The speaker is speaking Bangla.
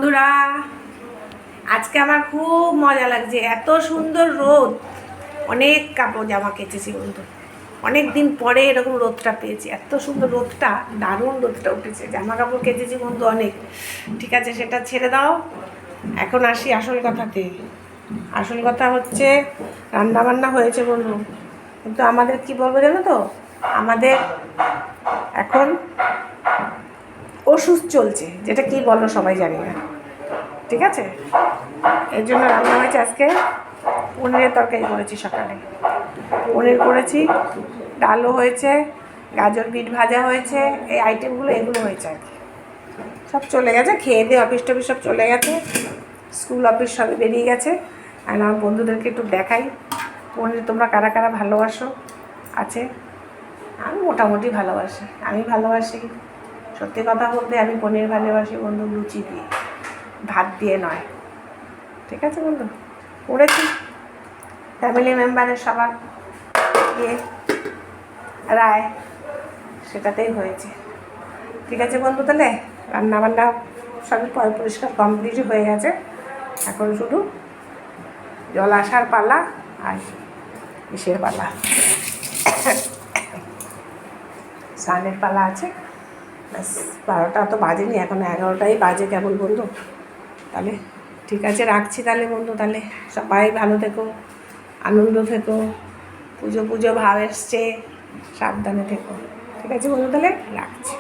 বন্ধুরা, আজকে আমার খুব মজা লাগছে। এত সুন্দর রোদ, অনেক কাপড় জামা কেচেছি বন্ধু। অনেক দিন পরে এরকম রোদটা পেয়েছি। এত সুন্দর রোদটা, দারুণ রোদটা উঠেছে। জামা কাপড় কেচেছি বন্ধু অনেক। ঠিক আছে, সেটা ছেড়ে দাও। এখন আসি আসল কথাতে। আসল কথা হচ্ছে রান্না বান্না হয়েছে বন্ধু, কিন্তু আমাদের কি বলবো জানো তো, আমাদের এখন ওষুধ চলছে, যেটা কি বলো সবাই জানি না। ঠিক আছে, এর জন্য রান্না হয়েছে আজকে পনিরের তরকারি করেছি। সকালে পনির করেছি, ডালও হয়েছে, গাজর বিট ভাজা হয়েছে। এই আইটেমগুলো এগুলো হয়েছে আর কি। সব চলে গেছে, খেয়ে দিয়ে অফিস টফিস সব চলে গেছে, স্কুল অফিস সবই বেরিয়ে গেছে। আর আমার বন্ধুদেরকে একটু দেখাই পনির তোমরা কারা কারা ভালোবাসো। আছে, আমি মোটামুটি ভালোবাসি। আমি ভালোবাসি, সত্যি কথা বলতে আমি পনির ভালোবাসি বন্ধু, লুচি দিয়ে, ভাত দিয়ে নয়। ঠিক আছে বন্ধু, করেছি ফ্যামিলি মেম্বারের সবার ইয়ে রায়, সেটাতেই হয়েছে। ঠিক আছে বন্ধু, তাহলে রান্নাবান্না সবই পরিষ্কার কমপ্লিট হয়ে গেছে। এখন শুধু জল আসার পালা আর ইসের পালা, স্নানের পালা আছে। ব্যাস, 12টা তো বাজেনি, এখন 11টাই বাজে কেবল বন্ধু। তাহলে ঠিক আছে, রাখছি তাহলে বন্ধু। তাহলে সবাই ভালো থেকো, আনন্দ থেকো, পুজো পুজো ভাব এসছে, সাবধানে থেকো। ঠিক আছে বন্ধু, তাহলে রাখছি।